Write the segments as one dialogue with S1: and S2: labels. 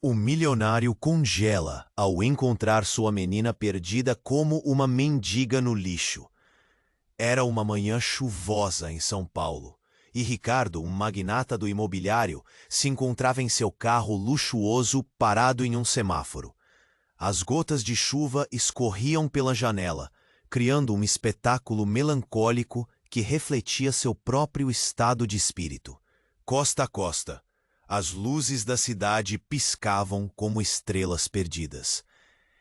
S1: O milionário congela ao encontrar sua menina perdida como uma mendiga no lixo. Era uma manhã chuvosa em São Paulo, e Ricardo, um magnata do imobiliário, se encontrava em seu carro luxuoso parado em um semáforo. As gotas de chuva escorriam pela janela, criando um espetáculo melancólico que refletia seu próprio estado de espírito. Costa a costa, as luzes da cidade piscavam como estrelas perdidas.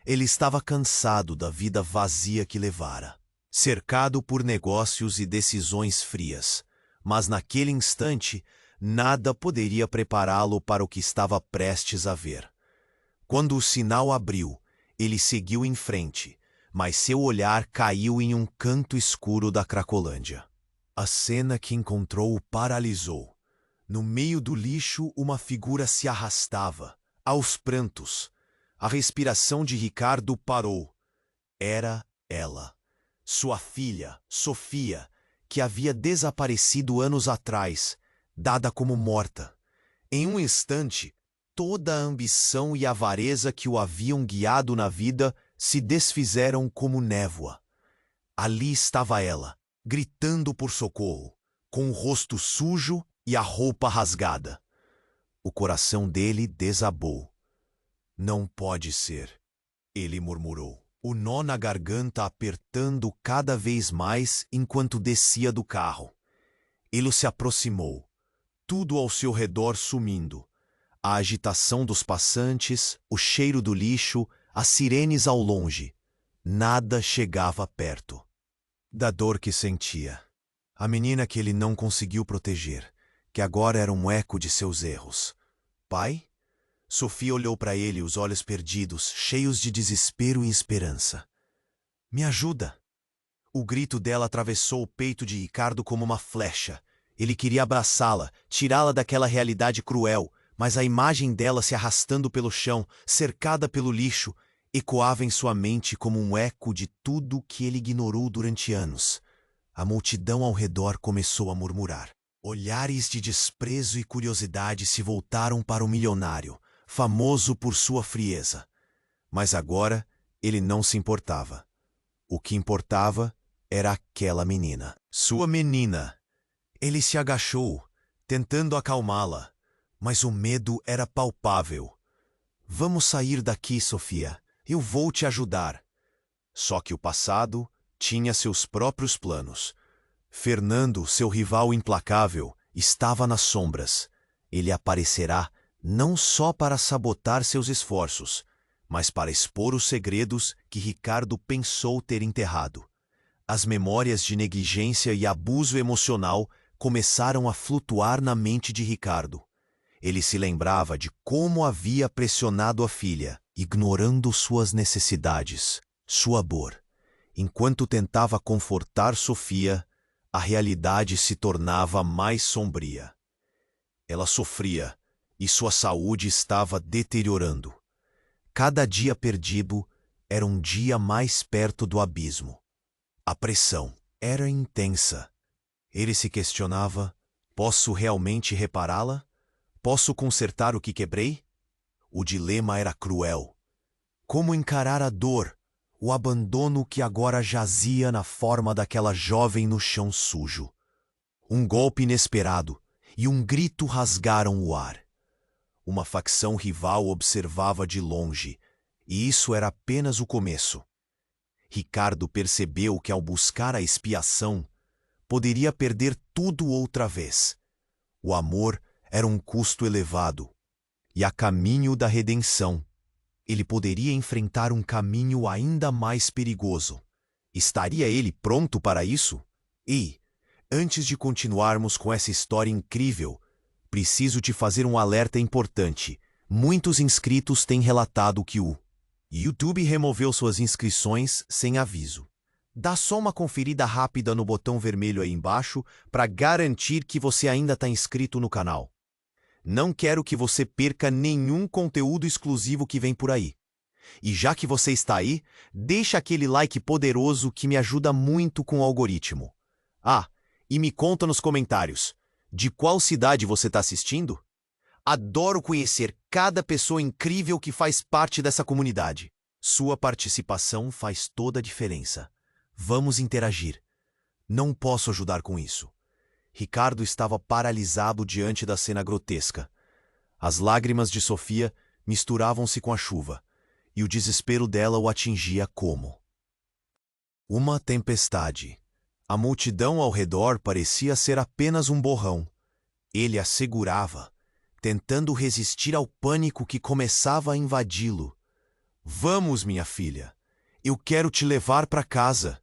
S1: Ele estava cansado da vida vazia que levara, cercado por negócios e decisões frias, mas naquele instante nada poderia prepará-lo para o que estava prestes a ver. Quando o sinal abriu, ele seguiu em frente, mas seu olhar caiu em um canto escuro da Cracolândia. A cena que encontrou o paralisou. No meio do lixo, uma figura se arrastava, aos prantos. A respiração de Ricardo parou. Era ela, sua filha, Sofia, que havia desaparecido anos atrás, dada como morta. Em um instante, toda a ambição e avareza que o haviam guiado na vida se desfizeram como névoa. Ali estava ela, gritando por socorro, com o rosto sujo e a roupa rasgada. O coração dele desabou. Não pode ser, ele murmurou, o nó na garganta apertando cada vez mais enquanto descia do carro. Ele se aproximou, tudo ao seu redor sumindo. A agitação dos passantes, o cheiro do lixo, as sirenes ao longe. Nada chegava perto. Da dor que sentia. A menina que ele não conseguiu proteger, que agora era um eco de seus erros. Pai? Sofia olhou para ele, os olhos perdidos, cheios de desespero e esperança. Me ajuda! O grito dela atravessou o peito de Ricardo como uma flecha. Ele queria abraçá-la, tirá-la daquela realidade cruel, mas a imagem dela se arrastando pelo chão, cercada pelo lixo, ecoava em sua mente como um eco de tudo que ele ignorou durante anos. A multidão ao redor começou a murmurar. Olhares de desprezo e curiosidade se voltaram para o milionário, famoso por sua frieza. Mas agora ele não se importava. O que importava era aquela menina. Sua menina. Ele se agachou, tentando acalmá-la, mas o medo era palpável. Vamos sair daqui, Sofia. Eu vou te ajudar. Só que o passado tinha seus próprios planos. Fernando, seu rival implacável, estava nas sombras. Ele aparecerá não só para sabotar seus esforços, mas para expor os segredos que Ricardo pensou ter enterrado. As memórias de negligência e abuso emocional começaram a flutuar na mente de Ricardo. Ele se lembrava de como havia pressionado a filha, ignorando suas necessidades, sua dor. Enquanto tentava confortar Sofia, a realidade se tornava mais sombria. Ela sofria e sua saúde estava deteriorando. Cada dia perdido era um dia mais perto do abismo. A pressão era intensa. Ele se questionava: posso realmente repará-la? Posso consertar o que quebrei? O dilema era cruel. Como encarar a dor, o abandono que agora jazia na forma daquela jovem no chão sujo? Um golpe inesperado e um grito rasgaram o ar. Uma facção rival observava de longe, e isso era apenas o começo. Ricardo percebeu que ao buscar a expiação, poderia perder tudo outra vez. O amor era um custo elevado, e a caminho da redenção, ele poderia enfrentar um caminho ainda mais perigoso. Estaria ele pronto para isso? E, antes de continuarmos com essa história incrível, preciso te fazer um alerta importante. Muitos inscritos têm relatado que o YouTube removeu suas inscrições sem aviso. Dá só uma conferida rápida no botão vermelho aí embaixo para garantir que você ainda está inscrito no canal. Não quero que você perca nenhum conteúdo exclusivo que vem por aí. E já que você está aí, deixa aquele like poderoso que me ajuda muito com o algoritmo. Ah, e me conta nos comentários, de qual cidade você está assistindo? Adoro conhecer cada pessoa incrível que faz parte dessa comunidade. Sua participação faz toda a diferença. Vamos interagir. Não posso ajudar com isso. Ricardo estava paralisado diante da cena grotesca. As lágrimas de Sofia misturavam-se com a chuva, e o desespero dela o atingia como uma tempestade. A multidão ao redor parecia ser apenas um borrão. Ele a segurava, tentando resistir ao pânico que começava a invadi-lo. Vamos, minha filha. Eu quero te levar para casa.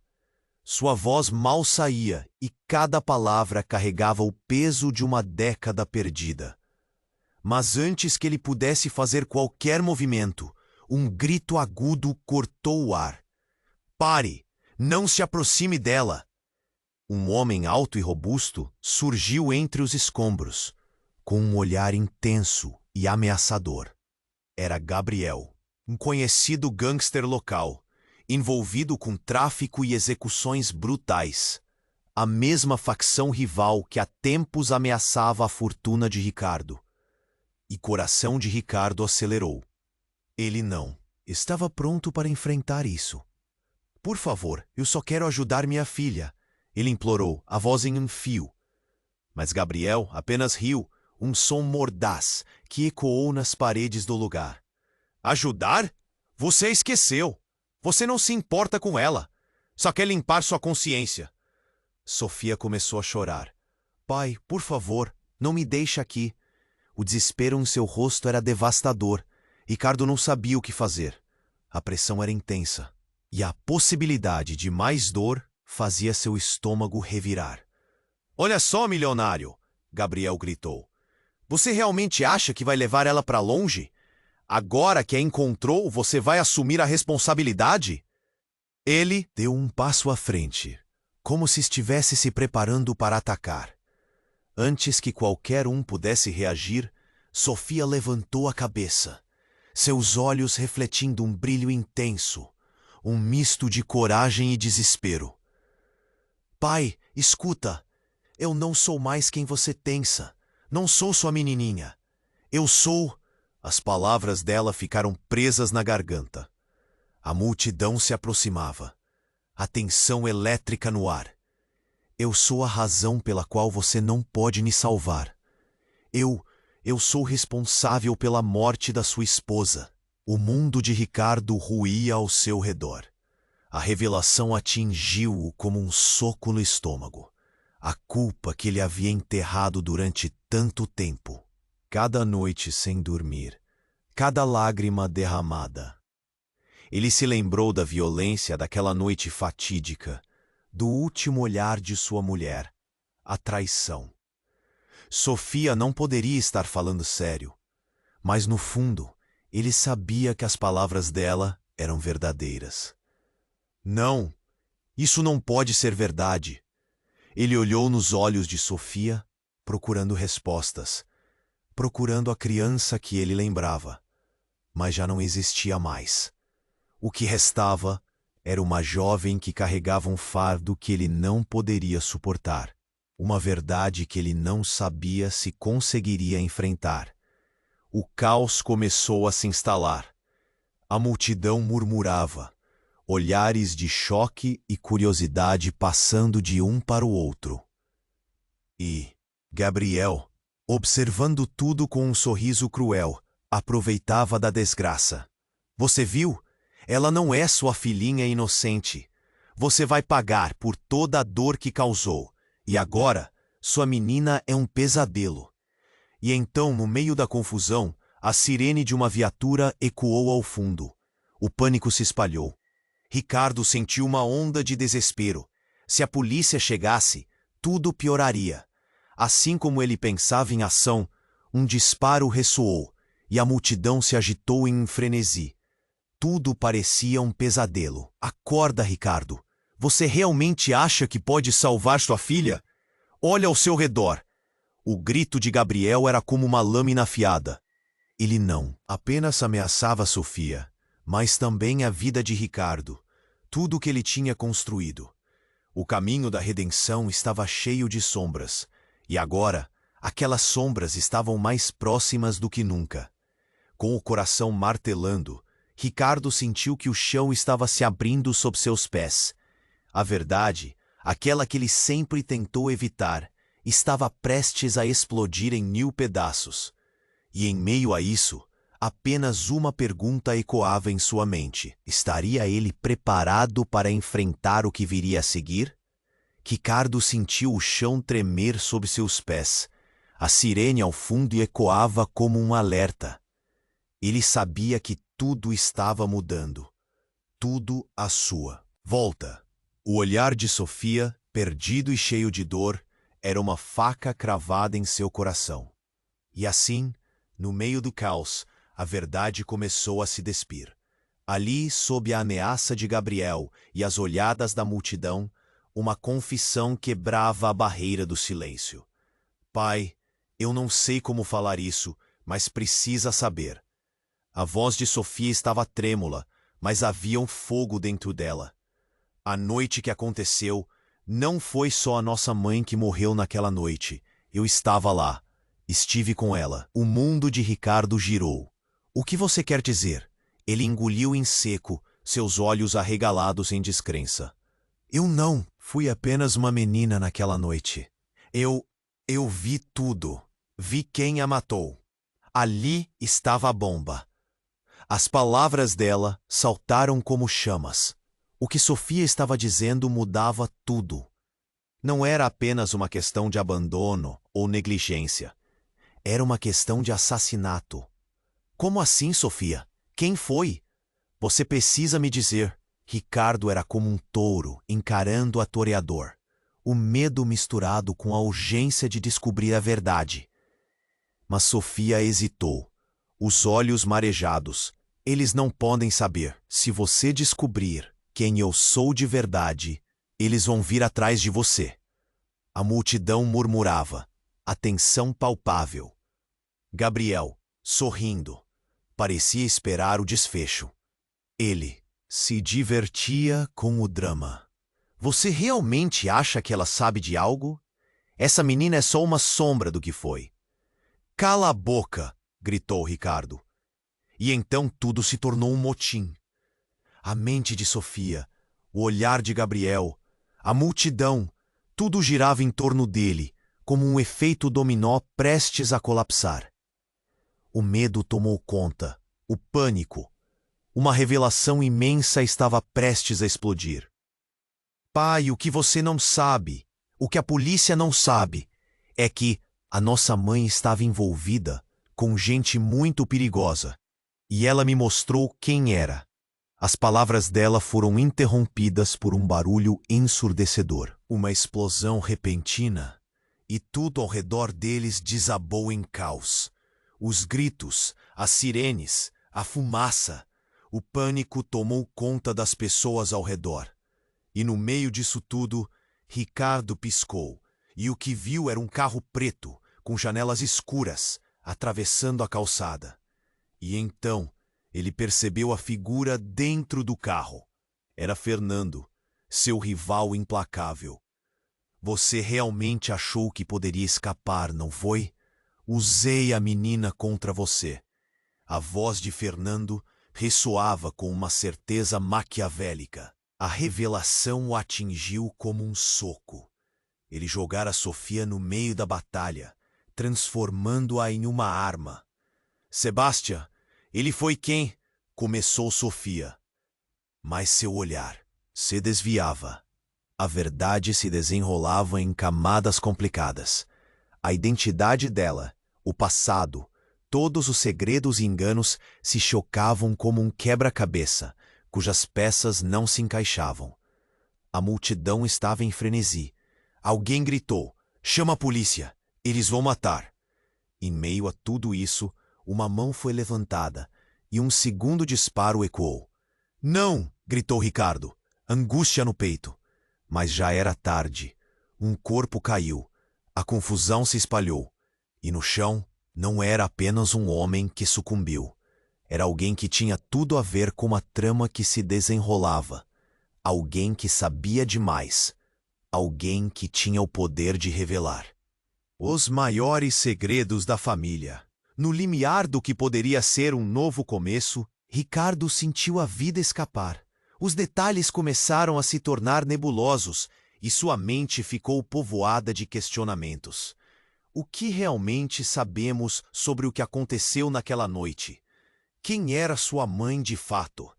S1: Sua voz mal saía e cada palavra carregava o peso de uma década perdida. Mas antes que ele pudesse fazer qualquer movimento, um grito agudo cortou o ar. Pare! Não se aproxime dela! Um homem alto e robusto surgiu entre os escombros, com um olhar intenso e ameaçador. Era Gabriel, um conhecido gangster local, envolvido com tráfico e execuções brutais. A mesma facção rival que há tempos ameaçava a fortuna de Ricardo. E o coração de Ricardo acelerou. Ele não estava pronto para enfrentar isso. Por favor, eu só quero ajudar minha filha, ele implorou, a voz em um fio. Mas Gabriel apenas riu, um som mordaz que ecoou nas paredes do lugar. Ajudar? Você esqueceu. Você não se importa com ela. Só quer limpar sua consciência. Sofia começou a chorar. Pai, por favor, não me deixe aqui. O desespero em seu rosto era devastador. Ricardo não sabia o que fazer. A pressão era intensa. E a possibilidade de mais dor fazia seu estômago revirar. Olha só, milionário! Gabriel gritou. Você realmente acha que vai levar ela para longe? Agora que a encontrou, você vai assumir a responsabilidade? Ele deu um passo à frente, como se estivesse se preparando para atacar. Antes que qualquer um pudesse reagir, Sofia levantou a cabeça, seus olhos refletindo um brilho intenso, um misto de coragem e desespero. Pai, escuta, eu não sou mais quem você pensa. Não sou sua menininha. Eu sou... As palavras dela ficaram presas na garganta. A multidão se aproximava. A tensão elétrica no ar. Eu sou a razão pela qual você não pode me salvar. Eu sou responsável pela morte da sua esposa. O mundo de Ricardo ruía ao seu redor. A revelação atingiu-o como um soco no estômago. A culpa que ele havia enterrado durante tanto tempo. Cada noite sem dormir. Cada lágrima derramada. Ele se lembrou da violência daquela noite fatídica, do último olhar de sua mulher, a traição. Sofia não poderia estar falando sério, mas no fundo, ele sabia que as palavras dela eram verdadeiras. Não, isso não pode ser verdade. Ele olhou nos olhos de Sofia, procurando respostas, procurando a criança que ele lembrava, mas já não existia mais. O que restava era uma jovem que carregava um fardo que ele não poderia suportar, uma verdade que ele não sabia se conseguiria enfrentar. O caos começou a se instalar. A multidão murmurava, olhares de choque e curiosidade passando de um para o outro. E Gabriel, observando tudo com um sorriso cruel, aproveitava da desgraça. Você viu? Ela não é sua filhinha inocente. Você vai pagar por toda a dor que causou. E agora, sua menina é um pesadelo. E então, no meio da confusão, a sirene de uma viatura ecoou ao fundo. O pânico se espalhou. Ricardo sentiu uma onda de desespero. Se a polícia chegasse, tudo pioraria. Assim como ele pensava em ação, um disparo ressoou, e a multidão se agitou em um frenesi. Tudo parecia um pesadelo. Acorda, Ricardo. Você realmente acha que pode salvar sua filha? Olha ao seu redor. O grito de Gabriel era como uma lâmina afiada. Ele não apenas ameaçava Sofia, mas também a vida de Ricardo, tudo o que ele tinha construído. O caminho da redenção estava cheio de sombras, e agora Aquelas sombras estavam mais próximas do que nunca. Com o coração martelando, Ricardo sentiu que o chão estava se abrindo sob seus pés. A verdade, aquela que ele sempre tentou evitar, estava prestes a explodir em 1000 pedaços. E em meio a isso, apenas uma pergunta ecoava em sua mente. Estaria ele preparado para enfrentar o que viria a seguir? Ricardo sentiu o chão tremer sob seus pés. A sirene ao fundo ecoava como um alerta. Ele sabia que tudo estava mudando. Tudo à sua volta. O olhar de Sofia, perdido e cheio de dor, era uma faca cravada em seu coração. E assim, no meio do caos, a verdade começou a se despir. Ali, sob a ameaça de Gabriel e as olhadas da multidão, uma confissão quebrava a barreira do silêncio. Pai, eu não sei como falar isso, mas precisa saber. A voz de Sofia estava trêmula, mas havia um fogo dentro dela. A noite que aconteceu, não foi só a nossa mãe que morreu naquela noite. Eu estava lá. Estive com ela. O mundo de Ricardo girou. O que você quer dizer? Ele engoliu em seco, seus olhos arregalados em descrença. Eu não. Fui apenas uma menina naquela noite. Eu vi tudo. Vi quem a matou. Ali estava a bomba. As palavras dela saltaram como chamas. O que Sofia estava dizendo mudava tudo. Não era apenas uma questão de abandono ou negligência. Era uma questão de assassinato. Como assim, Sofia? Quem foi? Você precisa me dizer. Ricardo era como um touro encarando a toreador. O medo misturado com a urgência de descobrir a verdade. Mas Sofia hesitou. Os olhos marejados. Eles não podem saber. Se você descobrir quem eu sou de verdade, eles vão vir atrás de você. A multidão murmurava. A tensão palpável. Gabriel, sorrindo, parecia esperar o desfecho. Ele se divertia com o drama. Você realmente acha que ela sabe de algo? Essa menina é só uma sombra do que foi. Cala a boca, gritou Ricardo. E então tudo se tornou um motim. A mente de Sofia, o olhar de Gabriel, a multidão, tudo girava em torno dele, como um efeito dominó prestes a colapsar. O medo tomou conta, o pânico. Uma revelação imensa estava prestes a explodir. Pai, o que você não sabe, o que a polícia não sabe, é que a nossa mãe estava envolvida com gente muito perigosa. E ela me mostrou quem era. As palavras dela foram interrompidas por um barulho ensurdecedor. Uma explosão repentina, e tudo ao redor deles desabou em caos. Os gritos, as sirenes, a fumaça. O pânico tomou conta das pessoas ao redor. E no meio disso tudo, Ricardo piscou, e o que viu era um carro preto, com janelas escuras, atravessando a calçada. E então, ele percebeu a figura dentro do carro. Era Fernando, seu rival implacável. Você realmente achou que poderia escapar, não foi? Usei a menina contra você. A voz de Fernando ressoava com uma certeza maquiavélica. A revelação o atingiu como um soco. Ele jogara Sofia no meio da batalha, transformando-a em uma arma. Sebastian, ele foi quem? Começou Sofia. Mas seu olhar se desviava. A verdade se desenrolava em camadas complicadas. A identidade dela, o passado, todos os segredos e enganos se chocavam como um quebra-cabeça, cujas peças não se encaixavam. A multidão estava em frenesi. Alguém gritou, chama a polícia, eles vão matar. Em meio a tudo isso, uma mão foi levantada e um segundo disparo ecoou. Não! Gritou Ricardo, angústia no peito. Mas já era tarde. Um corpo caiu. A confusão se espalhou. E no chão não era apenas um homem que sucumbiu. Era alguém que tinha tudo a ver com a trama que se desenrolava. Alguém que sabia demais. Alguém que tinha o poder de revelar. Os maiores segredos da família. No limiar do que poderia ser um novo começo, Ricardo sentiu a vida escapar. Os detalhes começaram a se tornar nebulosos e sua mente ficou povoada de questionamentos. O que realmente sabemos sobre o que aconteceu naquela noite? Quem era sua mãe de fato?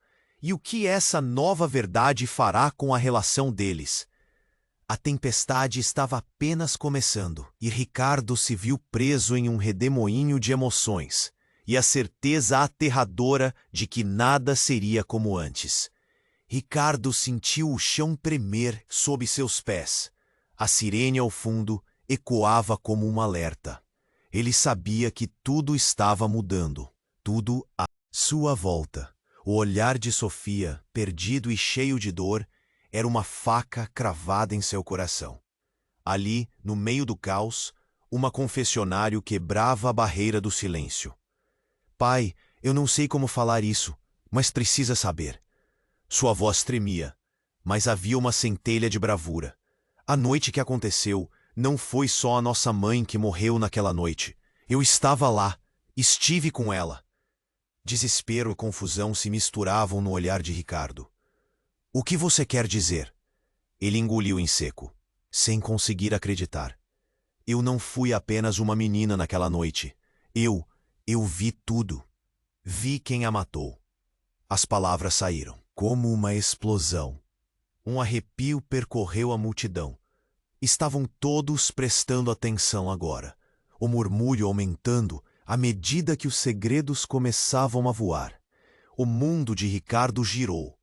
S1: E o que essa nova verdade fará com a relação deles? A tempestade estava apenas começando, e Ricardo se viu preso em um redemoinho de emoções, e a certeza aterradora de que nada seria como antes. Ricardo sentiu o chão tremer sob seus pés. A sirene ao fundo ecoava como um alerta. Ele sabia que tudo estava mudando, tudo à sua volta. O olhar de Sofia, perdido e cheio de dor, era uma faca cravada em seu coração. Ali, no meio do caos, uma confessionário quebrava a barreira do silêncio. Pai, eu não sei como falar isso, mas precisa saber. Sua voz tremia, mas havia uma centelha de bravura. A noite que aconteceu, não foi só a nossa mãe que morreu naquela noite. Eu estava lá, estive com ela. Desespero e confusão se misturavam no olhar de Ricardo. O que você quer dizer? Ele engoliu em seco, sem conseguir acreditar. Eu não fui apenas uma menina naquela noite. Eu vi tudo. Vi quem a matou. As palavras saíram, como uma explosão. Um arrepio percorreu a multidão. Estavam todos prestando atenção agora, o murmúrio aumentando à medida que os segredos começavam a voar. O mundo de Ricardo girou.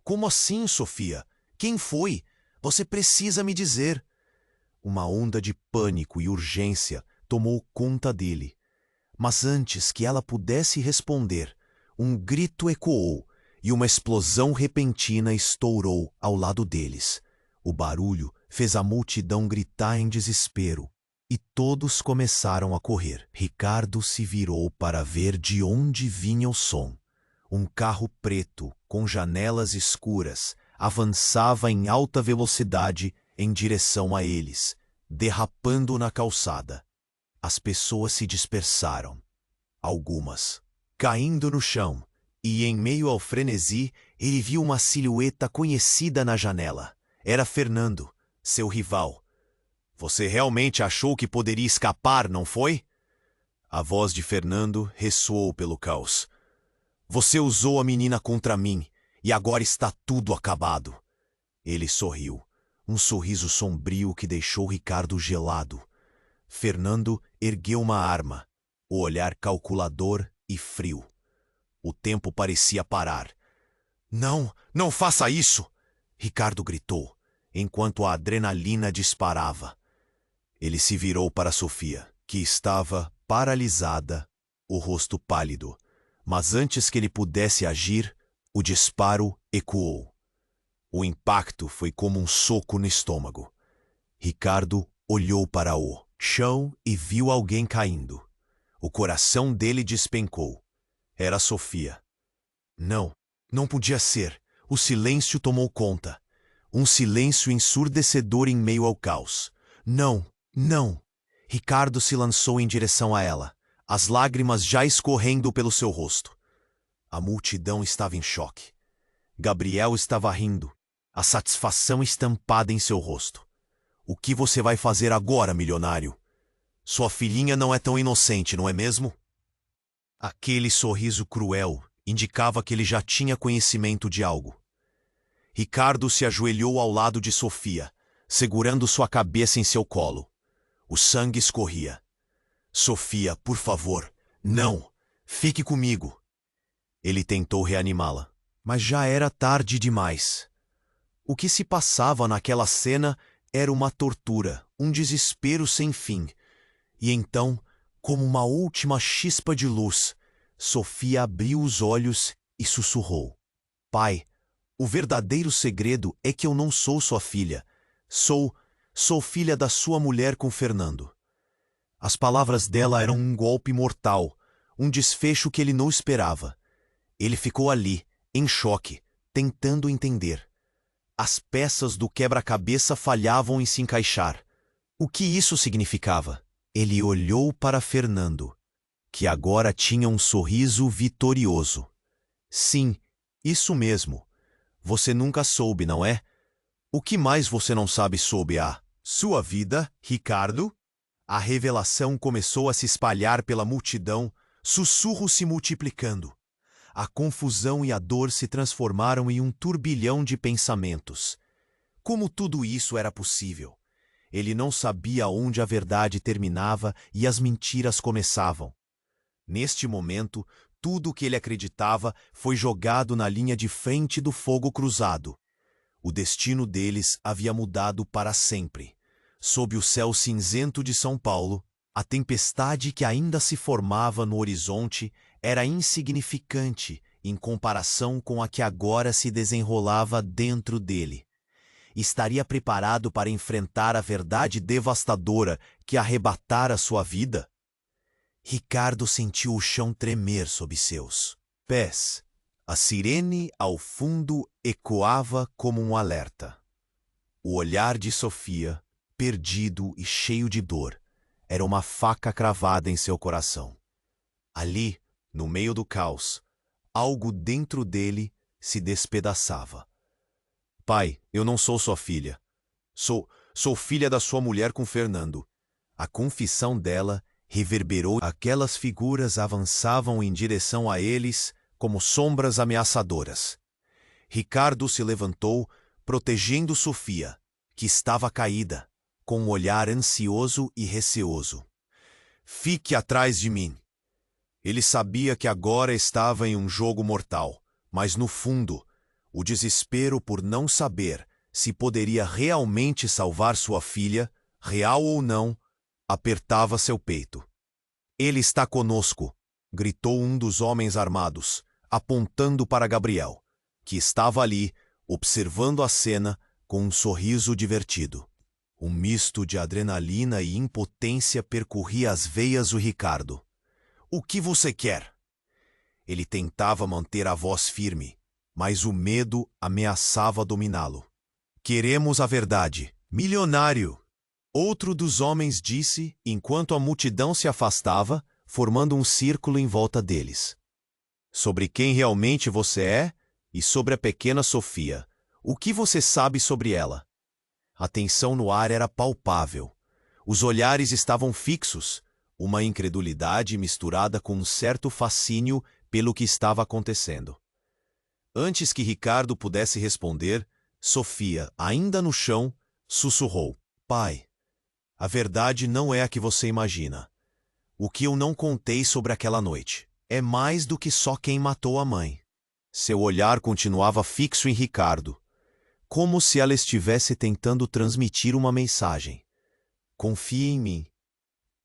S1: Como assim, Sofia? Quem foi? Você precisa me dizer. Uma onda de pânico e urgência tomou conta dele. Mas antes que ela pudesse responder, um grito ecoou e uma explosão repentina estourou ao lado deles. O barulho fez a multidão gritar em desespero e todos começaram a correr. Ricardo se virou para ver de onde vinha o som. Um carro preto, com janelas escuras, avançava em alta velocidade em direção a eles, derrapando na calçada. As pessoas se dispersaram, algumas caindo no chão, e em meio ao frenesi, ele viu uma silhueta conhecida na janela. Era Fernando, seu rival. Você realmente achou que poderia escapar, não foi? A voz de Fernando ressoou pelo caos. Você usou a menina contra mim, e agora está tudo acabado. Ele sorriu, um sorriso sombrio que deixou Ricardo gelado. Fernando ergueu uma arma, o olhar calculador e frio. O tempo parecia parar. Não, não faça isso! Ricardo gritou, enquanto a adrenalina disparava. Ele se virou para Sofia, que estava paralisada, o rosto pálido. Mas antes que ele pudesse agir, o disparo ecoou. O impacto foi como um soco no estômago. Ricardo olhou para o chão e viu alguém caindo. O coração dele despencou. Era Sofia. Não, não podia ser. O silêncio tomou conta. Um silêncio ensurdecedor em meio ao caos. Não, não. Ricardo se lançou em direção a ela, as lágrimas já escorrendo pelo seu rosto. A multidão estava em choque. Gabriel estava rindo, a satisfação estampada em seu rosto. O que você vai fazer agora, milionário? Sua filhinha não é tão inocente, não é mesmo? Aquele sorriso cruel indicava que ele já tinha conhecimento de algo. Ricardo se ajoelhou ao lado de Sofia, segurando sua cabeça em seu colo. O sangue escorria. Sofia, por favor, não, fique comigo. Ele tentou reanimá-la, mas já era tarde demais. O que se passava naquela cena era uma tortura, um desespero sem fim. E então, como uma última chispa de luz, Sofia abriu os olhos e sussurrou. Pai, o verdadeiro segredo é que eu não sou sua filha. Sou filha da sua mulher com Fernando. As palavras dela eram um golpe mortal, um desfecho que ele não esperava. Ele ficou ali, em choque, tentando entender. As peças do quebra-cabeça falhavam em se encaixar. O que isso significava? Ele olhou para Fernando, que agora tinha um sorriso vitorioso. Sim, isso mesmo. Você nunca soube, não é? O que mais você não sabe sobre a sua vida, Ricardo? A revelação começou a se espalhar pela multidão, sussurros se multiplicando. A confusão e a dor se transformaram em um turbilhão de pensamentos. Como tudo isso era possível? Ele não sabia onde a verdade terminava e as mentiras começavam. Neste momento, tudo o que ele acreditava foi jogado na linha de frente do fogo cruzado. O destino deles havia mudado para sempre. Sob o céu cinzento de São Paulo, a tempestade que ainda se formava no horizonte era insignificante em comparação com a que agora se desenrolava dentro dele. Estaria preparado para enfrentar a verdade devastadora que arrebatara sua vida? Ricardo sentiu o chão tremer sob seus pés. A sirene ao fundo ecoava como um alerta. O olhar de Sofia, perdido e cheio de dor, era uma faca cravada em seu coração. Ali, no meio do caos, algo dentro dele se despedaçava. Pai, eu não sou sua filha. Sou filha da sua mulher com Fernando. A confissão dela reverberou. Aquelas figuras avançavam em direção a eles como sombras ameaçadoras. Ricardo se levantou, protegendo Sofia, que estava caída, com um olhar ansioso e receoso. Fique atrás de mim. Ele sabia que agora estava em um jogo mortal, mas no fundo, o desespero por não saber se poderia realmente salvar sua filha, real ou não, apertava seu peito. Ele está conosco, gritou um dos homens armados, apontando para Gabriel, que estava ali, observando a cena com um sorriso divertido. Um misto de adrenalina e impotência percorria as veias do Ricardo. O que você quer? Ele tentava manter a voz firme, mas o medo ameaçava dominá-lo. Queremos a verdade, milionário! Outro dos homens disse, enquanto a multidão se afastava, formando um círculo em volta deles. Sobre quem realmente você é e sobre a pequena Sofia. O que você sabe sobre ela? A tensão no ar era palpável. Os olhares estavam fixos, uma incredulidade misturada com um certo fascínio pelo que estava acontecendo. Antes que Ricardo pudesse responder, Sofia, ainda no chão, sussurrou: Pai, a verdade não é a que você imagina. O que eu não contei sobre aquela noite é mais do que só quem matou a mãe. Seu olhar continuava fixo em Ricardo, como se ela estivesse tentando transmitir uma mensagem. Confie em mim.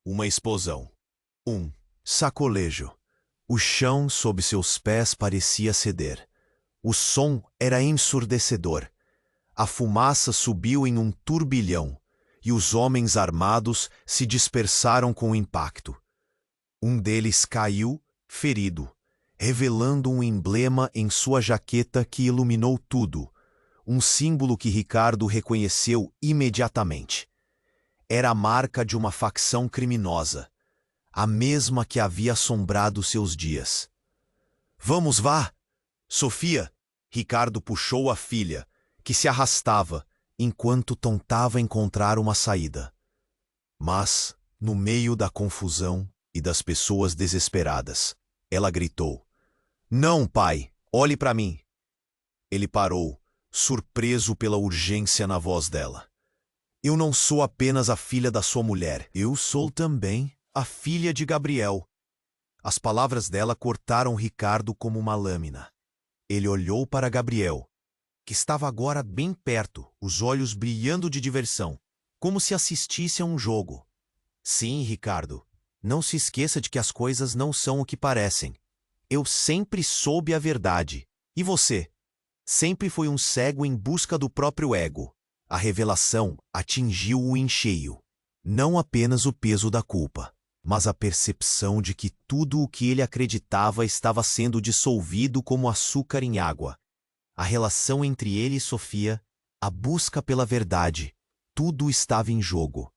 S1: Uma explosão. Um sacolejo. O chão sob seus pés parecia ceder. O som era ensurdecedor. A fumaça subiu em um turbilhão, e os homens armados se dispersaram com o impacto. Um deles caiu, ferido, revelando um emblema em sua jaqueta que iluminou tudo, um símbolo que Ricardo reconheceu imediatamente. Era a marca de uma facção criminosa, a mesma que havia assombrado seus dias. Vamos, vá! Sofia! Ricardo puxou a filha, que se arrastava, enquanto tentava encontrar uma saída. Mas, no meio da confusão e das pessoas desesperadas, ela gritou: Não, pai, olhe para mim. Ele parou, surpreso pela urgência na voz dela. Eu não sou apenas a filha da sua mulher, eu sou também a filha de Gabriel. As palavras dela cortaram Ricardo como uma lâmina. Ele olhou para Gabriel, que estava agora bem perto, os olhos brilhando de diversão, como se assistisse a um jogo. Sim, Ricardo, não se esqueça de que as coisas não são o que parecem. Eu sempre soube a verdade. E você? Sempre foi um cego em busca do próprio ego. A revelação atingiu-o em cheio. Não apenas o peso da culpa, mas a percepção de que tudo o que ele acreditava estava sendo dissolvido como açúcar em água. A relação entre ele e Sofia, a busca pela verdade, tudo estava em jogo.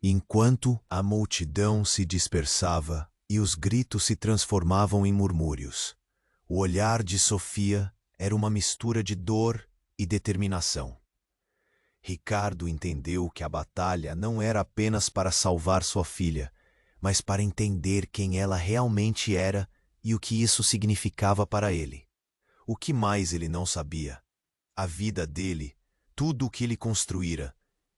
S1: enquanto a multidão se dispersava e os gritos se transformavam em murmúrios. O olhar de Sofia era uma mistura de dor e determinação. Ricardo entendeu que a batalha não era apenas para salvar sua filha, mas para entender quem ela realmente era e o que isso significava para ele. O que mais ele não sabia? A vida dele, tudo o que ele construíra,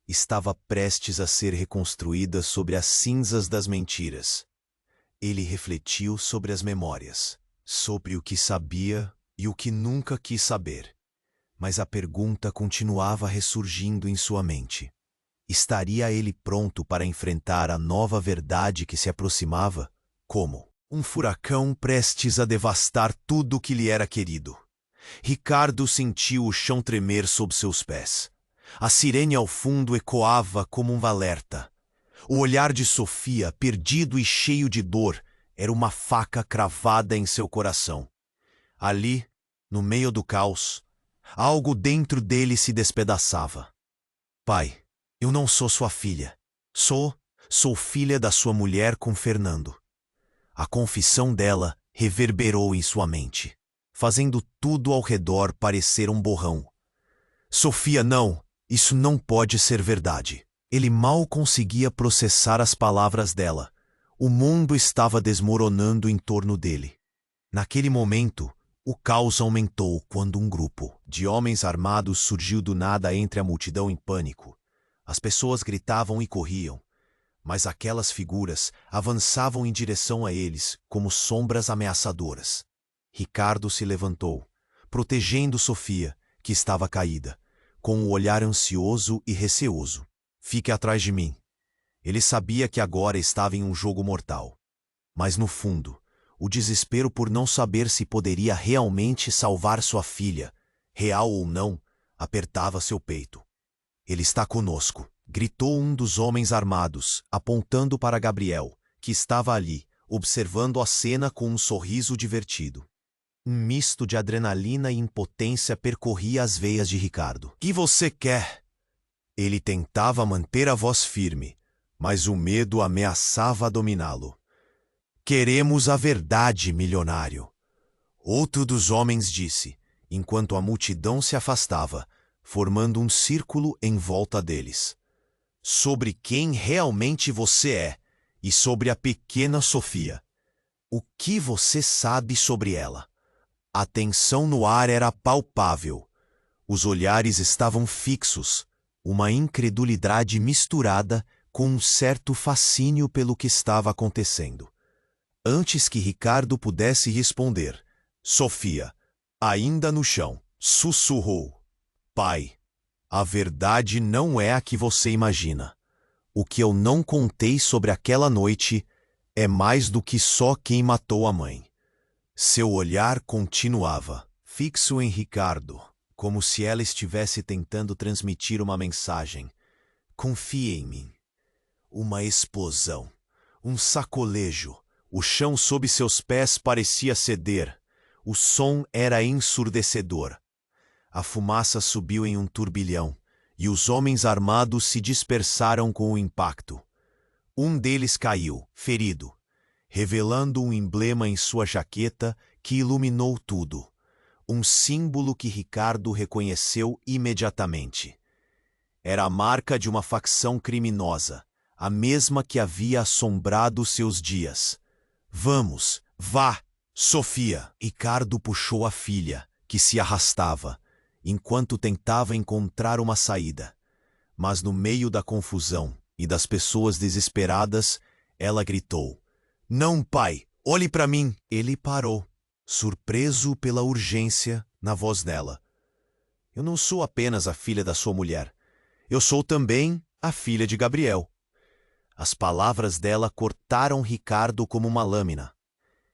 S1: estava prestes a ser reconstruída sobre as cinzas das mentiras. Ele refletiu sobre as memórias, sobre o que sabia e o que nunca quis saber. Mas a pergunta continuava ressurgindo em sua mente. Estaria ele pronto para enfrentar a nova verdade que se aproximava? Como um furacão prestes a devastar tudo o que lhe era querido. Ricardo sentiu o chão tremer sob seus pés. A sirene ao fundo ecoava como um alerta. O olhar de Sofia, perdido e cheio de dor, era uma faca cravada em seu coração. Ali, no meio do caos, algo dentro dele se despedaçava. Pai, eu não sou sua filha. Sou filha da sua mulher com Fernando. A confissão dela reverberou em sua mente, fazendo tudo ao redor parecer um borrão. Sofia, não! Isso não pode ser verdade. Ele mal conseguia processar as palavras dela. O mundo estava desmoronando em torno dele. Naquele momento, o caos aumentou quando um grupo de homens armados surgiu do nada entre a multidão em pânico. As pessoas gritavam e corriam, mas aquelas figuras avançavam em direção a eles como sombras ameaçadoras. Ricardo se levantou, protegendo Sofia, que estava caída, com um olhar ansioso e receoso. Fique atrás de mim. Ele sabia que agora estava em um jogo mortal. Mas no fundo, o desespero por não saber se poderia realmente salvar sua filha, real ou não, apertava seu peito. Ele está conosco, gritou um dos homens armados, apontando para Gabriel, que estava ali, observando a cena com um sorriso divertido. Um misto de adrenalina e impotência percorria as veias de Ricardo. O que você quer? Ele tentava manter a voz firme, mas o medo ameaçava dominá-lo. Queremos a verdade, milionário. Outro dos homens disse, enquanto a multidão se afastava, formando um círculo em volta deles. Sobre quem realmente você é e sobre a pequena Sofia. O que você sabe sobre ela? A tensão no ar era palpável. Os olhares estavam fixos, uma incredulidade misturada com um certo fascínio pelo que estava acontecendo. Antes que Ricardo pudesse responder, Sofia, ainda no chão, sussurrou. Pai, a verdade não é a que você imagina. O que eu não contei sobre aquela noite é mais do que só quem matou a mãe. Seu olhar continuava, fixo em Ricardo, como se ela estivesse tentando transmitir uma mensagem. Confie em mim. Uma explosão, um sacolejo. O chão sob seus pés parecia ceder. O som era ensurdecedor. A fumaça subiu em um turbilhão, e os homens armados se dispersaram com o impacto. Um deles caiu, ferido, revelando um emblema em sua jaqueta que iluminou tudo. Um símbolo que Ricardo reconheceu imediatamente. Era a marca de uma facção criminosa, a mesma que havia assombrado seus dias. Vamos, vá, Sofia! Ricardo puxou a filha, que se arrastava, enquanto tentava encontrar uma saída. Mas no meio da confusão e das pessoas desesperadas, ela gritou. Não, pai, olhe para mim! Ele parou, surpreso pela urgência na voz dela. Eu não sou apenas a filha da sua mulher. Eu sou também a filha de Gabriel. As palavras dela cortaram Ricardo como uma lâmina.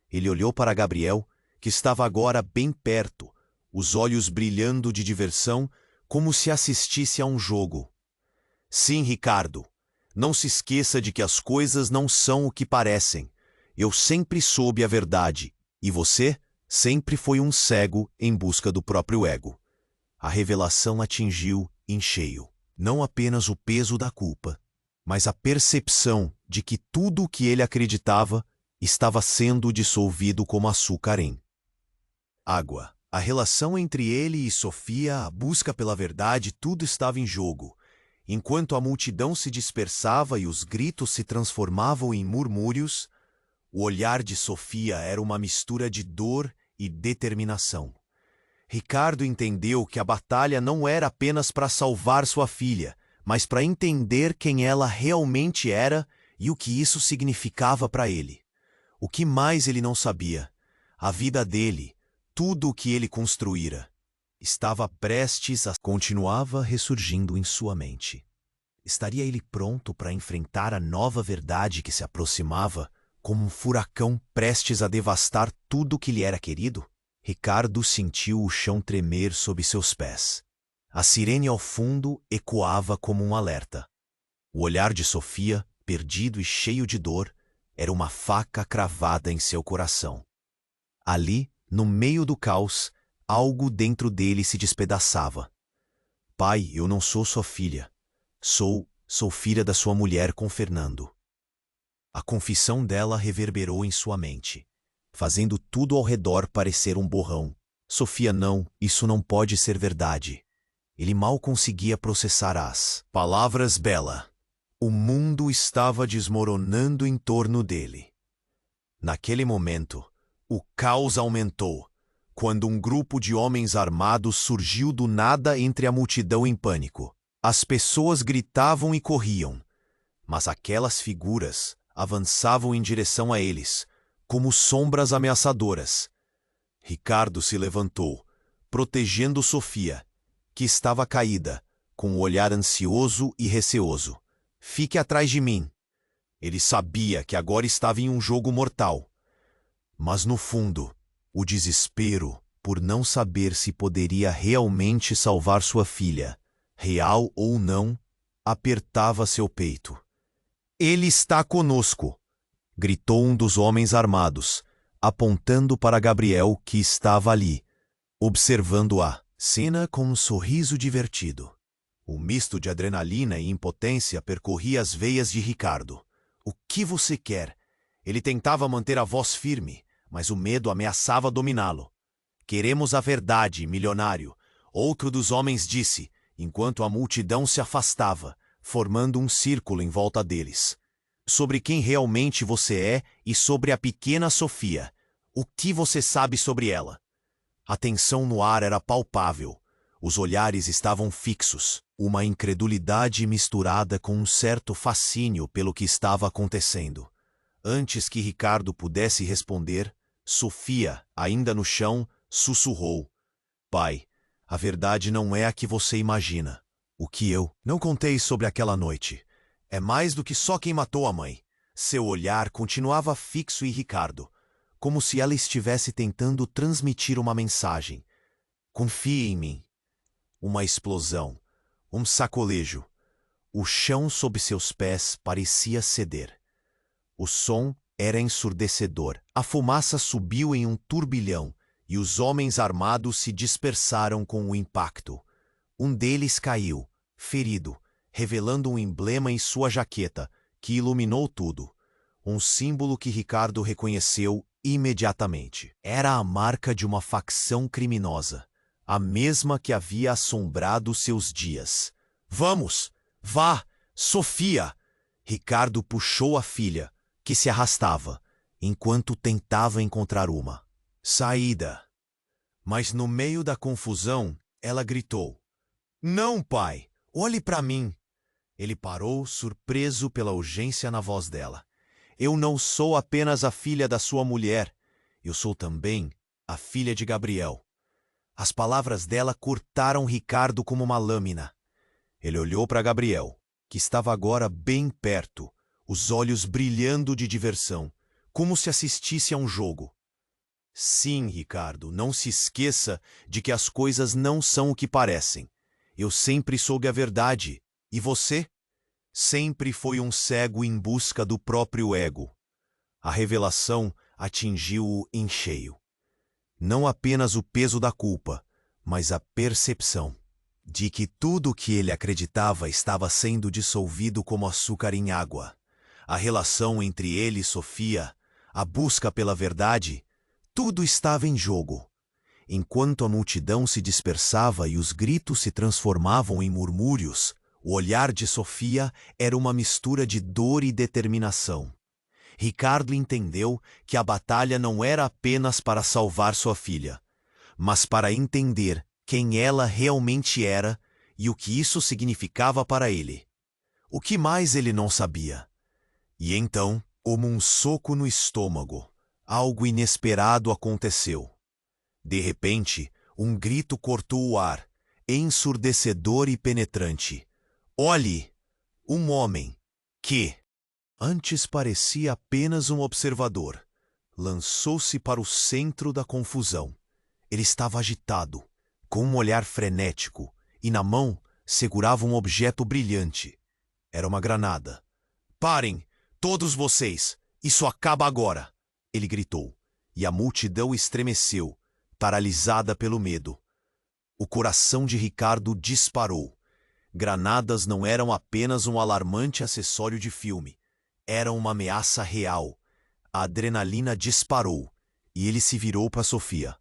S1: Ele olhou para Gabriel, que estava agora bem perto, os olhos brilhando de diversão, como se assistisse a um jogo. Sim, Ricardo, não se esqueça de que as coisas não são o que parecem. Eu sempre soube a verdade, e você sempre foi um cego em busca do próprio ego. A revelação atingiu em cheio, não apenas o peso da culpa, mas a percepção de que tudo o que ele acreditava estava sendo dissolvido como açúcar em água. A relação entre ele e Sofia, a busca pela verdade, tudo estava em jogo. Enquanto a multidão se dispersava e os gritos se transformavam em murmúrios, o olhar de Sofia era uma mistura de dor e determinação. Ricardo entendeu que a batalha não era apenas para salvar sua filha, mas para entender quem ela realmente era e o que isso significava para ele. O que mais ele não sabia? A vida dele, tudo o que ele construíra, estava prestes a... Continuava ressurgindo em sua mente. Estaria ele pronto para enfrentar a nova verdade que se aproximava, como um furacão prestes a devastar tudo o que lhe era querido? Ricardo sentiu o chão tremer sob seus pés. A sirene ao fundo ecoava como um alerta. O olhar de Sofia, perdido e cheio de dor, era uma faca cravada em seu coração. Ali, no meio do caos, algo dentro dele se despedaçava. Pai, eu não sou sua filha. Sou filha da sua mulher com Fernando. A confissão dela reverberou em sua mente, fazendo tudo ao redor parecer um borrão. Sofia, não, isso não pode ser verdade. Ele mal conseguia processar as palavras Bela. O mundo estava desmoronando em torno dele. Naquele momento, o caos aumentou, quando um grupo de homens armados surgiu do nada entre a multidão em pânico. As pessoas gritavam e corriam, mas aquelas figuras avançavam em direção a eles, como sombras ameaçadoras. Ricardo se levantou, protegendo Sofia, que estava caída, com o olhar ansioso e receoso. Fique atrás de mim. Ele sabia que agora estava em um jogo mortal. Mas no fundo, o desespero por não saber se poderia realmente salvar sua filha, real ou não, apertava seu peito. Ele está conosco, gritou um dos homens armados, apontando para Gabriel, que estava ali, observando a cena com um sorriso divertido. O misto de adrenalina e impotência percorria as veias de Ricardo. O que você quer? Ele tentava manter a voz firme, mas o medo ameaçava dominá-lo. Queremos a verdade, milionário, outro dos homens disse, enquanto a multidão se afastava, formando um círculo em volta deles. Sobre quem realmente você é e sobre a pequena Sofia. O que você sabe sobre ela? A tensão no ar era palpável. Os olhares estavam fixos, uma incredulidade misturada com um certo fascínio pelo que estava acontecendo. Antes que Ricardo pudesse responder, Sofia, ainda no chão, sussurrou. Pai, a verdade não é a que você imagina. O que eu não contei sobre aquela noite é mais do que só quem matou a mãe. Seu olhar continuava fixo em Ricardo, como se ela estivesse tentando transmitir uma mensagem. Confie em mim. Uma explosão, um sacolejo. O chão sob seus pés parecia ceder. O som era ensurdecedor. A fumaça subiu em um turbilhão e os homens armados se dispersaram com o impacto. Um deles caiu, ferido, revelando um emblema em sua jaqueta, que iluminou tudo. Um símbolo que Ricardo reconheceu imediatamente. Era a marca de uma facção criminosa, a mesma que havia assombrado seus dias. Vamos! Vá! Sofia! Ricardo puxou a filha, que se arrastava, enquanto tentava encontrar uma saída. Mas no meio da confusão, ela gritou. Não, pai! Olhe para mim! Ele parou, surpreso pela urgência na voz dela. Eu não sou apenas a filha da sua mulher. Eu sou também a filha de Gabriel. As palavras dela cortaram Ricardo como uma lâmina. Ele olhou para Gabriel, que estava agora bem perto, os olhos brilhando de diversão, como se assistisse a um jogo. Sim, Ricardo, não se esqueça de que as coisas não são o que parecem. Eu sempre soube a verdade. E você? Sempre foi um cego em busca do próprio ego. A revelação atingiu-o em cheio. Não apenas o peso da culpa, mas a percepção de que tudo o que ele acreditava estava sendo dissolvido como açúcar em água. A relação entre ele e Sofia, a busca pela verdade, tudo estava em jogo. Enquanto a multidão se dispersava e os gritos se transformavam em murmúrios, o olhar de Sofia era uma mistura de dor e determinação. Ricardo entendeu que a batalha não era apenas para salvar sua filha, mas para entender quem ela realmente era e o que isso significava para ele. O que mais ele não sabia? E então, como um soco no estômago, algo inesperado aconteceu. De repente, um grito cortou o ar, ensurdecedor e penetrante. Olhe! Um homem, que antes parecia apenas um observador, lançou-se para o centro da confusão. Ele estava agitado, com um olhar frenético, e na mão segurava um objeto brilhante. Era uma granada. Parem, todos vocês! Isso acaba agora! Ele gritou, e a multidão estremeceu, paralisada pelo medo. O coração de Ricardo disparou. Granadas não eram apenas um alarmante acessório de filme. Eram uma ameaça real. A adrenalina disparou, e ele se virou para Sofia.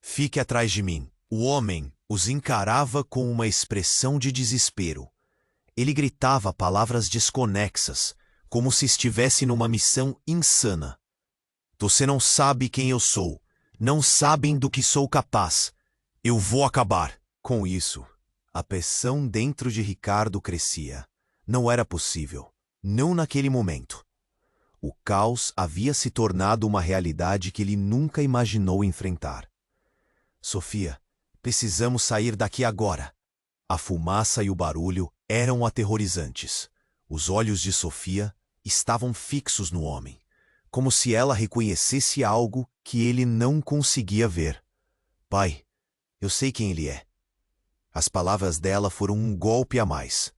S1: Fique atrás de mim. O homem os encarava com uma expressão de desespero. Ele gritava palavras desconexas, como se estivesse numa missão insana. Você não sabe quem eu sou. Não sabem do que sou capaz. Eu vou acabar. Com isso, a pressão dentro de Ricardo crescia. Não era possível. Não naquele momento. O caos havia se tornado uma realidade que ele nunca imaginou enfrentar. Sofia, precisamos sair daqui agora. A fumaça e o barulho eram aterrorizantes. Os olhos de Sofia estavam fixos no homem, como se ela reconhecesse algo que ele não conseguia ver. Pai, eu sei quem ele é. As palavras dela foram um golpe a mais.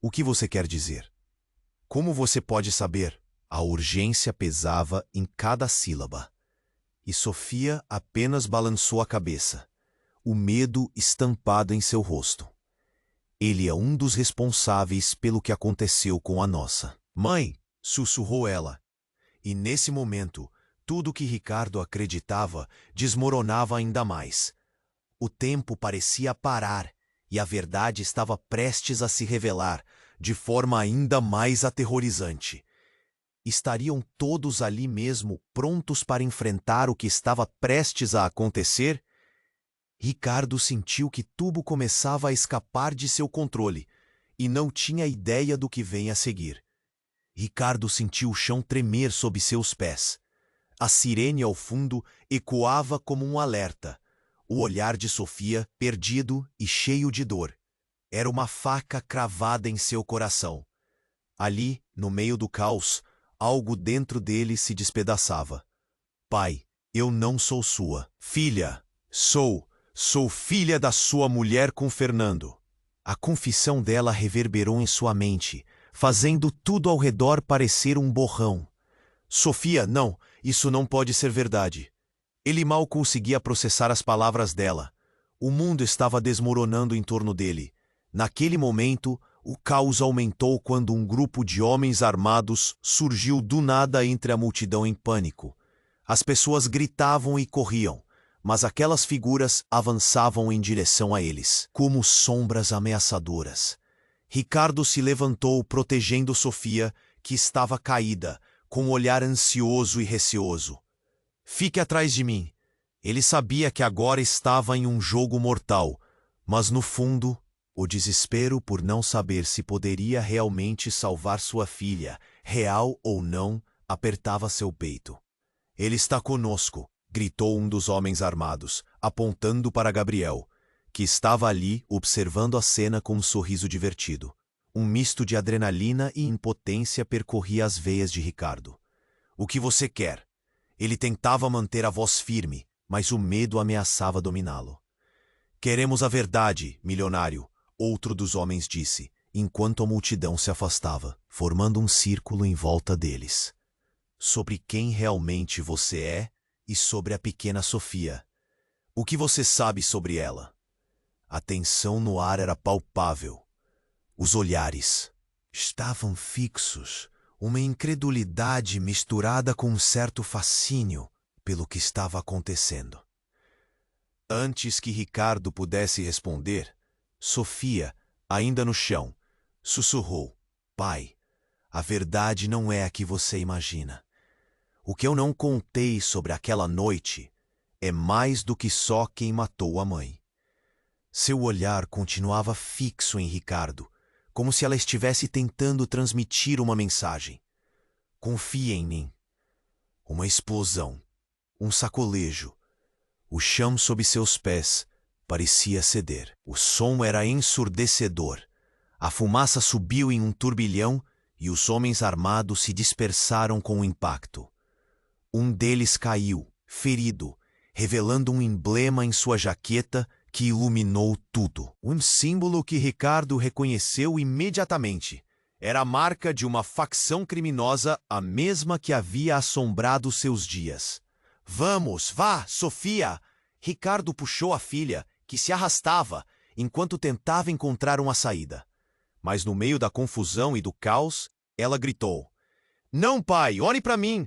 S1: O que você quer dizer? Como você pode saber? A urgência pesava em cada sílaba. E Sofia apenas balançou a cabeça, o medo estampado em seu rosto. Ele é um dos responsáveis pelo que aconteceu com a nossa mãe, sussurrou ela. E nesse momento, tudo que Ricardo acreditava desmoronava ainda mais. O tempo parecia parar e a verdade estava prestes a se revelar de forma ainda mais aterrorizante. Estariam todos ali mesmo prontos para enfrentar o que estava prestes a acontecer? Ricardo sentiu que tudo começava a escapar de seu controle e não tinha ideia do que vem a seguir. Ricardo sentiu o chão tremer sob seus pés. A sirene ao fundo ecoava como um alerta. O olhar de Sofia, perdido e cheio de dor. Era uma faca cravada em seu coração. Ali, no meio do caos, algo dentro dele se despedaçava. Pai, eu não sou sua filha. Sou filha da sua mulher com Fernando. A confissão dela reverberou em sua mente, fazendo tudo ao redor parecer um borrão. Sofia, não, isso não pode ser verdade. Ele mal conseguia processar as palavras dela. O mundo estava desmoronando em torno dele. Naquele momento, o caos aumentou quando um grupo de homens armados surgiu do nada entre a multidão em pânico. As pessoas gritavam e corriam, mas aquelas figuras avançavam em direção a eles, como sombras ameaçadoras. Ricardo se levantou protegendo Sofia, que estava caída, com um olhar ansioso e receoso. Fique atrás de mim. Ele sabia que agora estava em um jogo mortal, mas no fundo, o desespero por não saber se poderia realmente salvar sua filha, real ou não, apertava seu peito. Ele está conosco, gritou um dos homens armados, apontando para Gabriel, que estava ali observando a cena com um sorriso divertido. Um misto de adrenalina e impotência percorria as veias de Ricardo. O que você quer? Ele tentava manter a voz firme, mas o medo ameaçava dominá-lo. Queremos a verdade, milionário, outro dos homens disse, enquanto a multidão se afastava, formando um círculo em volta deles. Sobre quem realmente você é e sobre a pequena Sofia. O que você sabe sobre ela? A tensão no ar era palpável. Os olhares estavam fixos, uma incredulidade misturada com um certo fascínio pelo que estava acontecendo. Antes que Ricardo pudesse responder, Sofia, ainda no chão, sussurrou: Pai, a verdade não é a que você imagina. O que eu não contei sobre aquela noite é mais do que só quem matou a mãe. Seu olhar continuava fixo em Ricardo, como se ela estivesse tentando transmitir uma mensagem. Confie em mim. Uma explosão, um sacolejo. O chão sob seus pés parecia ceder. O som era ensurdecedor. A fumaça subiu em um turbilhão e os homens armados se dispersaram com o impacto. Um deles caiu, ferido, revelando um emblema em sua jaqueta que iluminou tudo. Um símbolo que Ricardo reconheceu imediatamente. Era a marca de uma facção criminosa, a mesma que havia assombrado seus dias. Vamos, vá, Sofia! Ricardo puxou a filha, que se arrastava, enquanto tentava encontrar uma saída. Mas no meio da confusão e do caos, ela gritou: Não, pai, olhe para mim!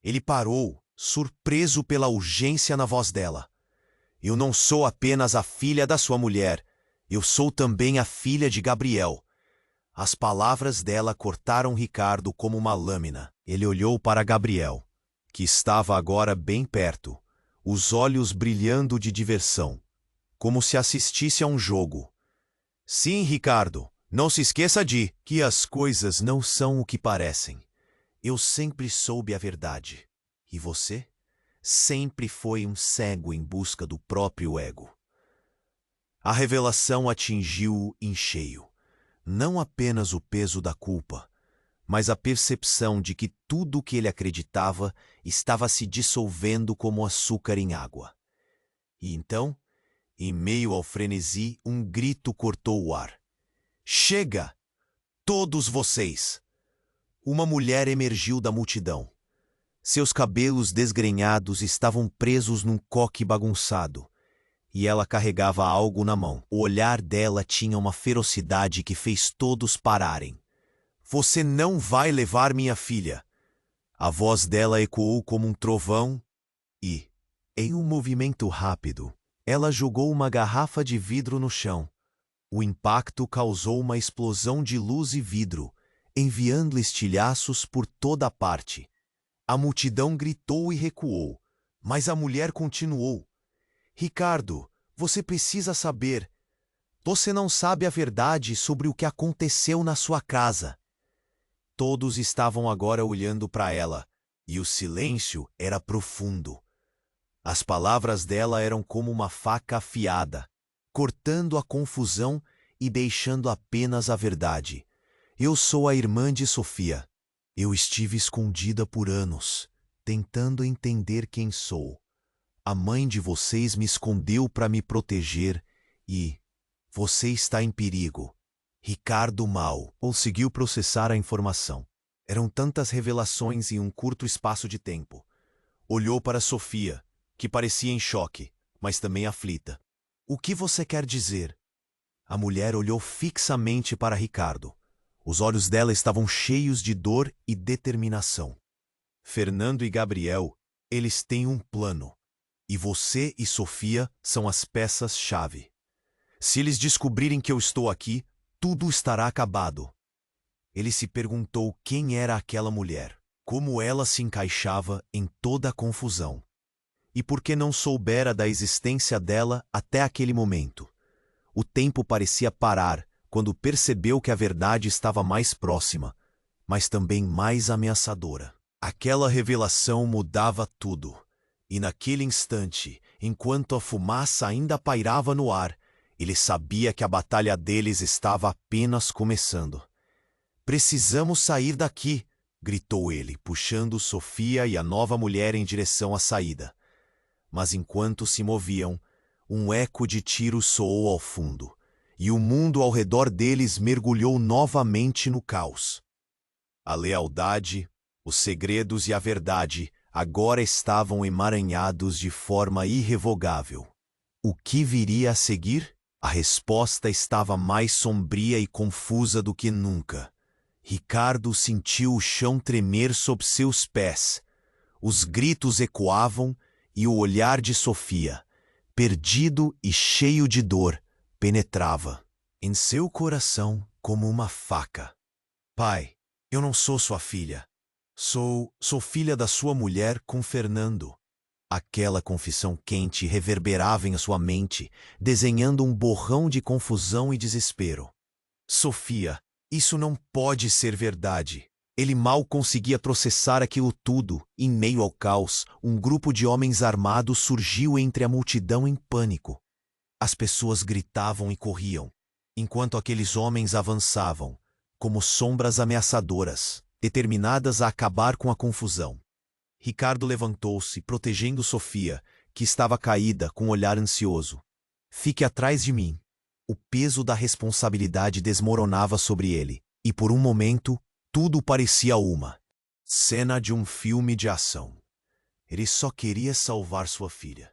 S1: Ele parou, surpreso pela urgência na voz dela. Eu não sou apenas a filha da sua mulher, eu sou também a filha de Gabriel. As palavras dela cortaram Ricardo como uma lâmina. Ele olhou para Gabriel, que estava agora bem perto, os olhos brilhando de diversão, como se assistisse a um jogo. Sim, Ricardo, não se esqueça de que as coisas não são o que parecem. Eu sempre soube a verdade. E você? Sempre foi um cego em busca do próprio ego. A revelação atingiu-o em cheio. Não apenas o peso da culpa, mas a percepção de que tudo o que ele acreditava estava se dissolvendo como açúcar em água. E então, em meio ao frenesi, um grito cortou o ar. Chega! Todos vocês! Uma mulher emergiu da multidão. Seus cabelos desgrenhados estavam presos num coque bagunçado, e ela carregava algo na mão. O olhar dela tinha uma ferocidade que fez todos pararem. Você não vai levar minha filha! A voz dela ecoou como um trovão e, em um movimento rápido, ela jogou uma garrafa de vidro no chão. O impacto causou uma explosão de luz e vidro, enviando estilhaços por toda a parte. A multidão gritou e recuou, mas a mulher continuou. Ricardo, você precisa saber. Você não sabe a verdade sobre o que aconteceu na sua casa. Todos estavam agora olhando para ela, e o silêncio era profundo. As palavras dela eram como uma faca afiada, cortando a confusão e deixando apenas a verdade. Eu sou a irmã de Sofia. Eu estive escondida por anos, tentando entender quem sou. A mãe de vocês me escondeu para me proteger e você está em perigo. Ricardo Mal conseguiu processar a informação. Eram tantas revelações em um curto espaço de tempo. Olhou para Sofia, que parecia em choque, mas também aflita. O que você quer dizer? A mulher olhou fixamente para Ricardo. Os olhos dela estavam cheios de dor e determinação. Fernando e Gabriel, eles têm um plano. E você e Sofia são as peças-chave. Se eles descobrirem que eu estou aqui, tudo estará acabado. Ele se perguntou quem era aquela mulher, como ela se encaixava em toda a confusão. E por que não soubera da existência dela até aquele momento? O tempo parecia parar quando percebeu que a verdade estava mais próxima, mas também mais ameaçadora. Aquela revelação mudava tudo. E naquele instante, enquanto a fumaça ainda pairava no ar, ele sabia que a batalha deles estava apenas começando. Precisamos sair daqui, gritou ele, puxando Sofia e a nova mulher em direção à saída. Mas enquanto se moviam, um eco de tiros soou ao fundo, e o mundo ao redor deles mergulhou novamente no caos. A lealdade, os segredos e a verdade agora estavam emaranhados de forma irrevogável. O que viria a seguir? A resposta estava mais sombria e confusa do que nunca. Ricardo sentiu o chão tremer sob seus pés. Os gritos ecoavam e o olhar de Sofia, perdido e cheio de dor, penetrava em seu coração como uma faca. Pai, eu não sou sua filha. Sou filha da sua mulher com Fernando. Aquela confissão quente reverberava em sua mente, desenhando um borrão de confusão e desespero. Sofia, isso não pode ser verdade. Ele mal conseguia processar aquilo tudo. Em meio ao caos, um grupo de homens armados surgiu entre a multidão em pânico. As pessoas gritavam e corriam, enquanto aqueles homens avançavam, como sombras ameaçadoras, determinadas a acabar com a confusão. Ricardo levantou-se, protegendo Sofia, que estava caída com um olhar ansioso. Fique atrás de mim. O peso da responsabilidade desmoronava sobre ele, e por um momento, tudo parecia uma cena de um filme de ação. Ele só queria salvar sua filha.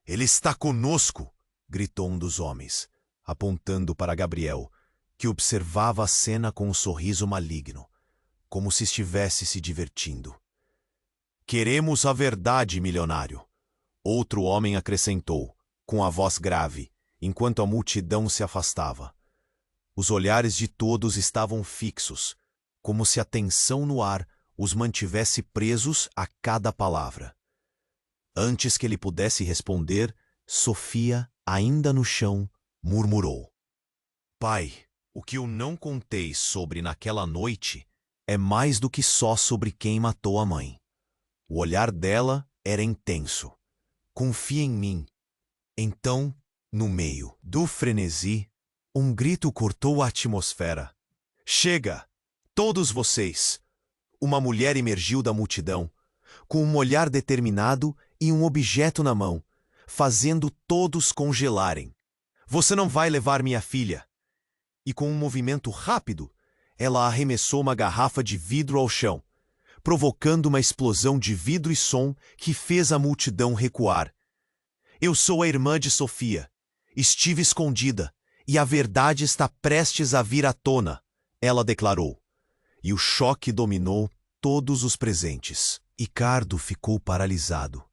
S1: Ele está conosco! Gritou um dos homens, apontando para Gabriel, que observava a cena com um sorriso maligno, como se estivesse se divertindo. Queremos a verdade, milionário. Outro homem acrescentou, com a voz grave, enquanto a multidão se afastava. Os olhares de todos estavam fixos, como se a tensão no ar os mantivesse presos a cada palavra. Antes que ele pudesse responder, Sofia, ainda no chão, murmurou: Pai, o que eu não contei sobre naquela noite é mais do que só sobre quem matou a mãe. O olhar dela era intenso. Confia em mim. Então, no meio do frenesi, um grito cortou a atmosfera. Chega! Todos vocês! Uma mulher emergiu da multidão, com um olhar determinado e um objeto na mão, fazendo todos congelarem. Você não vai levar minha filha! E com um movimento rápido, ela arremessou uma garrafa de vidro ao chão, provocando uma explosão de vidro e som que fez a multidão recuar. Eu sou a irmã de Sofia. Estive escondida, e a verdade está prestes a vir à tona, ela declarou. E o choque dominou todos os presentes. Ricardo ficou paralisado.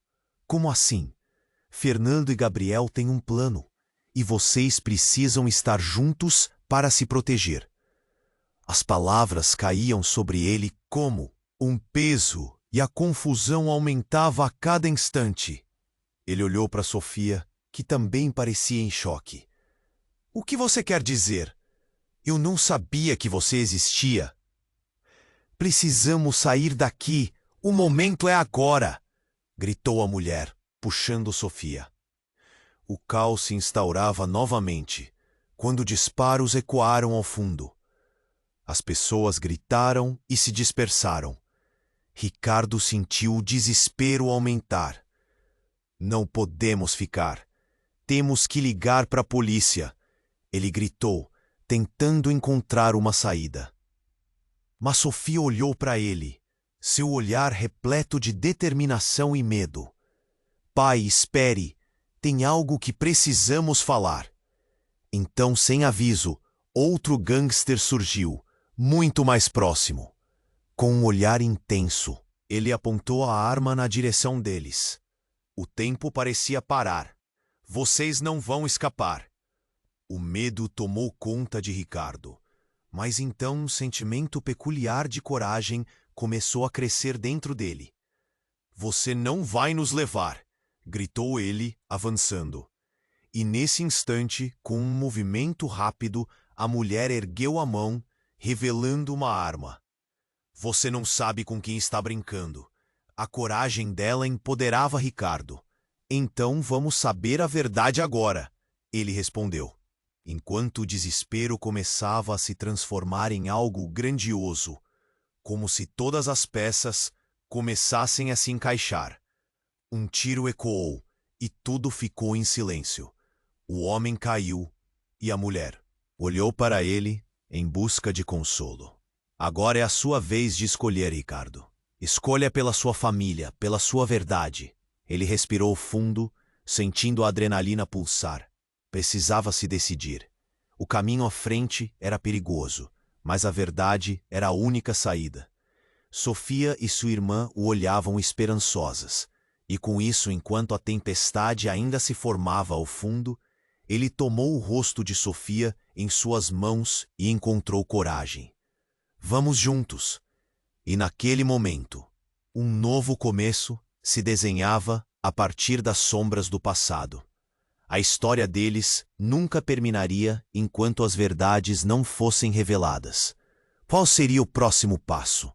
S1: Como assim? Fernando e Gabriel têm um plano, e vocês precisam estar juntos para se proteger. As palavras caíam sobre ele como um peso, e a confusão aumentava a cada instante. Ele olhou para Sofia, que também parecia em choque. O que você quer dizer? Eu não sabia que você existia. Precisamos sair daqui. O momento é agora! Gritou a mulher, puxando Sofia. O caos se instaurava novamente, quando disparos ecoaram ao fundo. As pessoas gritaram e se dispersaram. Ricardo sentiu o desespero aumentar. Não podemos ficar. Temos que ligar para a polícia. Ele gritou, tentando encontrar uma saída. Mas Sofia olhou para ele, seu olhar repleto de determinação e medo. Pai, espere. Tem algo que precisamos falar. Então, sem aviso, outro gangster surgiu, muito mais próximo. Com um olhar intenso, ele apontou a arma na direção deles. O tempo parecia parar. Vocês não vão escapar. O medo tomou conta de Ricardo. Mas então um sentimento peculiar de coragem começou a crescer dentro dele. Você não vai nos levar! Gritou ele, avançando. E nesse instante, com um movimento rápido, a mulher ergueu a mão, revelando uma arma. Você não sabe com quem está brincando. A coragem dela empoderava Ricardo. Então vamos saber a verdade agora, ele respondeu. Enquanto o desespero começava a se transformar em algo grandioso, como se todas as peças começassem a se encaixar. Um tiro ecoou e tudo ficou em silêncio. O homem caiu e a mulher olhou para ele em busca de consolo. Agora é a sua vez de escolher, Ricardo. Escolha pela sua família, pela sua verdade. Ele respirou fundo, sentindo a adrenalina pulsar. precisava se decidir. O caminho à frente era perigoso, mas a verdade era a única saída. Sofia e sua irmã o olhavam esperançosas, e com isso, enquanto a tempestade ainda se formava ao fundo, ele tomou o rosto de Sofia em suas mãos e encontrou coragem. Vamos juntos. E naquele momento, um novo começo se desenhava a partir das sombras do passado. A história deles nunca terminaria enquanto as verdades não fossem reveladas. Qual seria o próximo passo?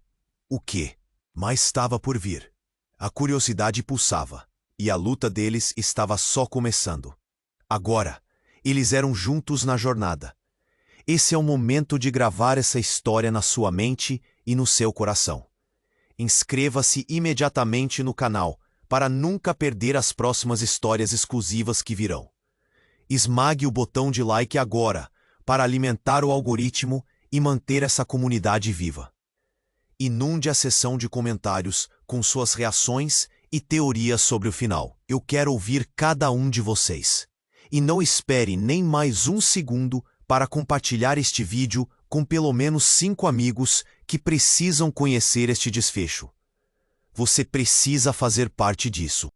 S1: O que mais estava por vir? A curiosidade pulsava, e a luta deles estava só começando. Agora, eles eram juntos na jornada. Esse é o momento de gravar essa história na sua mente e no seu coração. Inscreva-se imediatamente no canal para nunca perder as próximas histórias exclusivas que virão. Esmague o botão de like agora para alimentar o algoritmo e manter essa comunidade viva. Inunde a seção de comentários com suas reações e teorias sobre o final. Eu quero ouvir cada um de vocês. E não espere nem mais um segundo para compartilhar este vídeo com pelo menos 5 amigos que precisam conhecer este desfecho. Você precisa fazer parte disso.